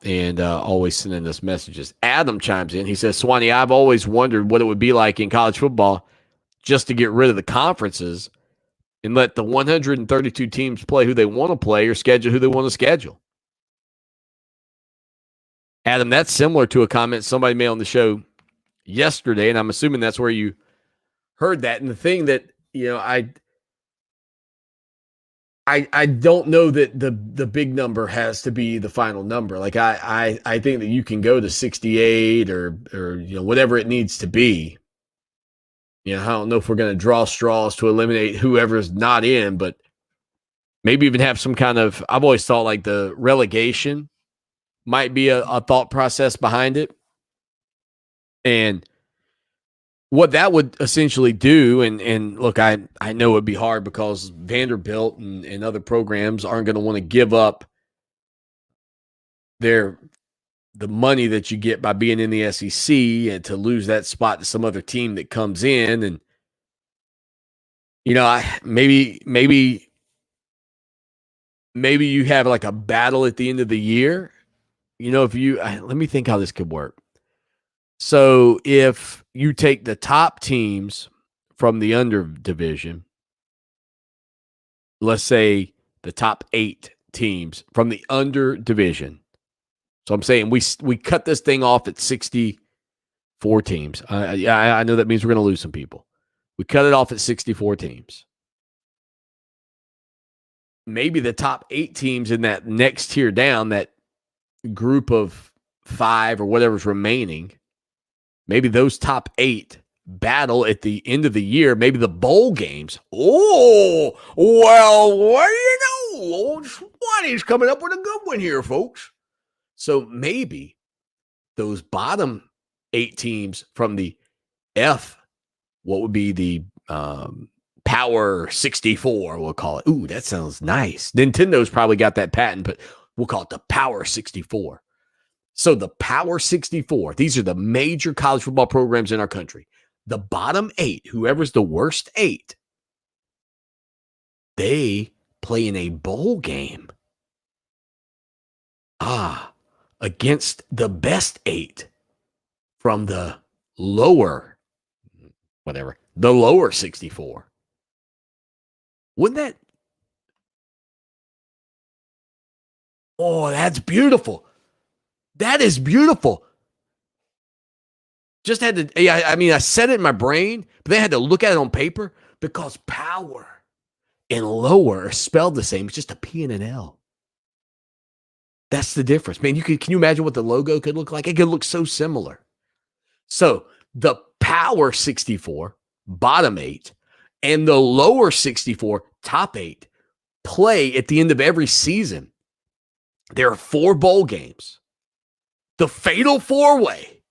and always sending us messages. Adam chimes in. He says, Swanny, I've always wondered what it would be like in college football just to get rid of the conferences and let the 132 teams play who they want to play or schedule who they want to schedule. Adam, that's similar to a comment somebody made on the show yesterday, and I'm assuming that's where you heard that. And the thing that, I don't know that the big number has to be the final number. Like I think that you can go to 68 or whatever it needs to be. I don't know if we're going to draw straws to eliminate whoever's not in, but maybe even have some kind of, I've always thought like the relegation might be a thought process behind it. And what that would essentially do, and look, I know it'd be hard because Vanderbilt and other programs aren't going to want to give up the money that you get by being in the SEC and to lose that spot to some other team that comes in. And, maybe you have like a battle at the end of the year. Let me think how this could work. So if you take the top teams from the under division, let's say the top 8 teams from the under division. So I'm saying we cut this thing off at 64 teams. I know that means we're going to lose some people. We cut it off at 64 teams. Maybe the top 8 teams in that next tier down, that group of 5 or whatever's remaining, maybe those top 8 battle at the end of the year, maybe the bowl games. Oh, well, what do you know? Old Swanny's coming up with a good one here, folks. So maybe those bottom 8 teams from the what would be the Power 64, we'll call it. Ooh, that sounds nice. Nintendo's probably got that patent, but we'll call it the Power 64. So the Power 64, these are the major college football programs in our country. The bottom 8, whoever's the worst 8, they play in a bowl game. Against the best 8 from the lower 64. Wouldn't that? Oh, that's beautiful. That is beautiful. Just had to, I said it in my brain, but they had to look at it on paper because power and lower are spelled the same. It's just a P and an L. That's the difference. Man, can you imagine what the logo could look like? It could look so similar. So the Power 64, bottom 8, and the lower 64, top 8, play at the end of every season. There are 4 bowl games. The Fatal 4-Way.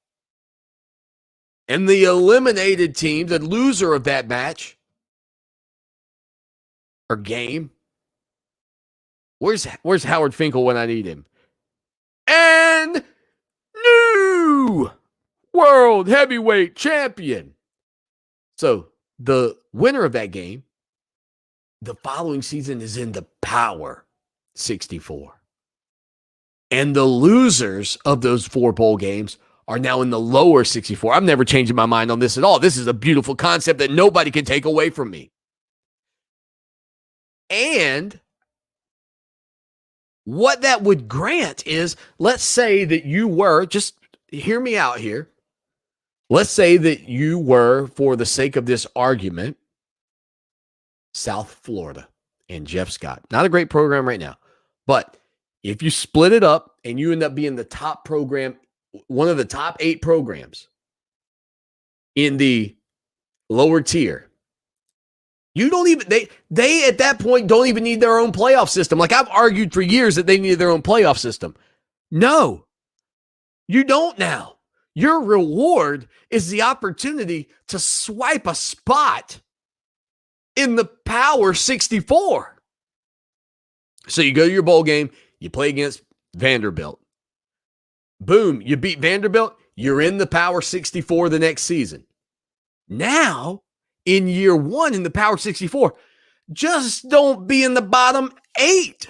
And the eliminated team, the loser of that match or game. Where's Howard Finkel when I need him? And new world heavyweight champion. So the winner of that game, the following season is in the Power 64. And the losers of those 4 bowl games are now in the lower 64. I'm never changing my mind on this at all. This is a beautiful concept that nobody can take away from me. And what that would grant is, let's say that you were, just hear me out here. Let's say that you were, for the sake of this argument, South Florida and Jeff Scott. Not a great program right now. But if you split it up and you end up being the top program, one of the top 8 programs in the lower tier, you don't even, they at that point don't even need their own playoff system. Like I've argued for years that they needed their own playoff system. No, you don't now. Your reward is the opportunity to swipe a spot in the Power 64. So you go to your bowl game, you play against Vanderbilt. Boom, you beat Vanderbilt, you're in the Power 64 the next season. Now, in year 1 in the Power 64, just don't be in the bottom 8.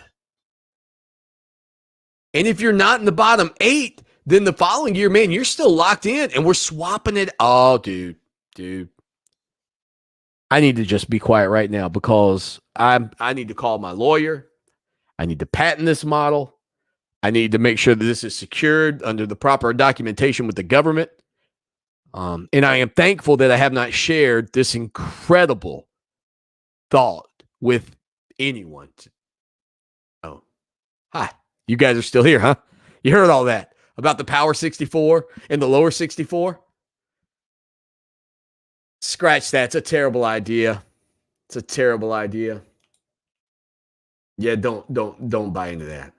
And if you're not in the bottom 8, then the following year, man, you're still locked in, and we're swapping it. Oh, dude. I need to just be quiet right now because I need to call my lawyer. I need to patent this model. I need to make sure that this is secured under the proper documentation with the government. And I am thankful that I have not shared this incredible thought with anyone. Oh, hi. You guys are still here, huh? You heard all that about the Power 64 and the lower 64? Scratch that. It's a terrible idea. It's a terrible idea. Yeah, don't buy into that.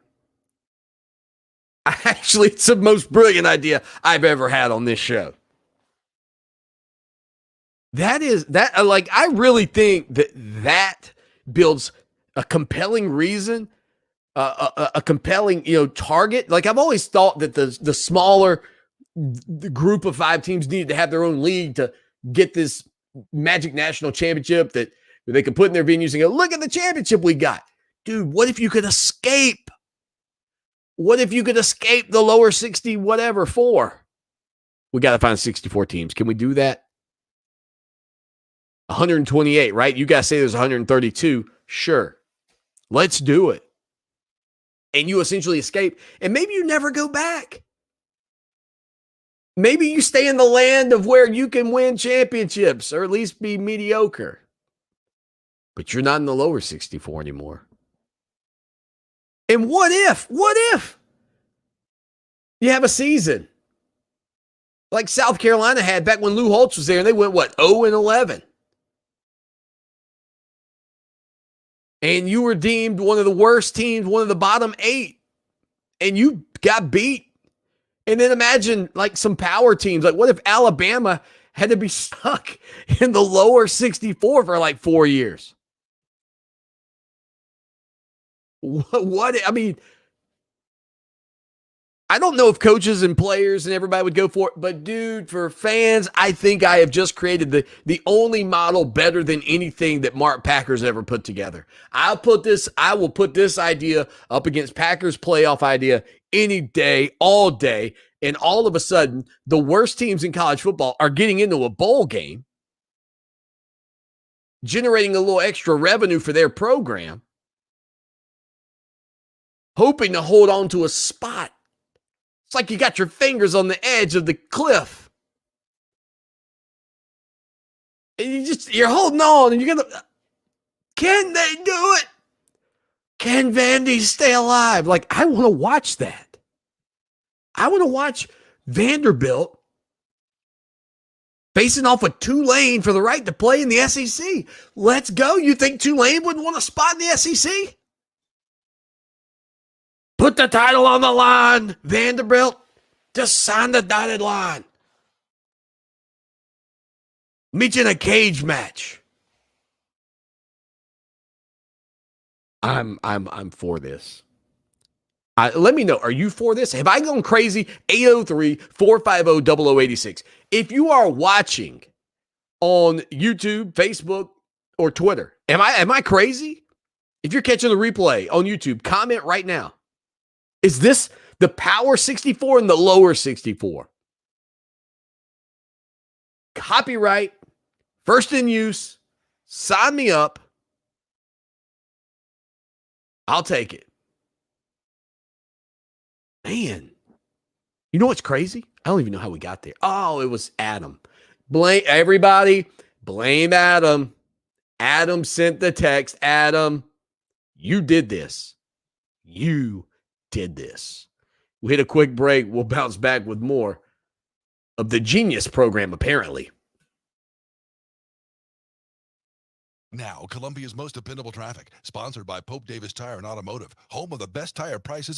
Actually, it's the most brilliant idea I've ever had on this show. I really think that builds a compelling reason, a compelling, target. Like I've always thought that the smaller the group of 5 teams needed to have their own league to get this Magic National Championship that they could put in their venues and go, look at the championship we got. Dude, what if you could escape? What if you could escape the lower 60 whatever 4? We got to find 64 teams. Can we do that? 128, right? You guys say there's 132. Sure. Let's do it. And you essentially escape. And maybe you never go back. Maybe you stay in the land of where you can win championships or at least be mediocre. But you're not in the lower 64 anymore. And what if you have a season like South Carolina had back when Lou Holtz was there and they went, 0-11? And you were deemed one of the worst teams, one of the bottom 8, and you got beat. And then imagine like some power teams. Like what if Alabama had to be stuck in the lower 64 for like 4 years? What? I mean, I don't know if coaches and players and everybody would go for it, but dude, for fans, I think I have just created the only model better than anything that Mark Packers ever put together. I will put this idea up against Packers playoff idea any day, all day, and all of a sudden, the worst teams in college football are getting into a bowl game, generating a little extra revenue for their program, hoping to hold on to a spot. It's like you got your fingers on the edge of the cliff. And you're holding on and can they do it? Can Vandy stay alive? Like, I want to watch that. I want to watch Vanderbilt facing off with Tulane for the right to play in the SEC. Let's go. You think Tulane wouldn't want a spot in the SEC? Put the title on the line, Vanderbilt. Just sign the dotted line. Meet you in a cage match. I'm for this. Let me know. Are you for this? Have I gone crazy? 803-450-0086. If you are watching on YouTube, Facebook, or Twitter, am I crazy? If you're catching the replay on YouTube, comment right now. Is this the Power 64 and the lower 64? Copyright, first in use, sign me up. I'll take it. Man, you know what's crazy? I don't even know how we got there. Oh, it was Adam. Blame everybody. Blame Adam. Adam sent the text. Adam, you did this. You did this. We hit a quick break. We'll bounce back with more of the Genius program, apparently. Now, Columbia's most dependable traffic, sponsored by Pope Davis Tire and Automotive, home of the best tire prices in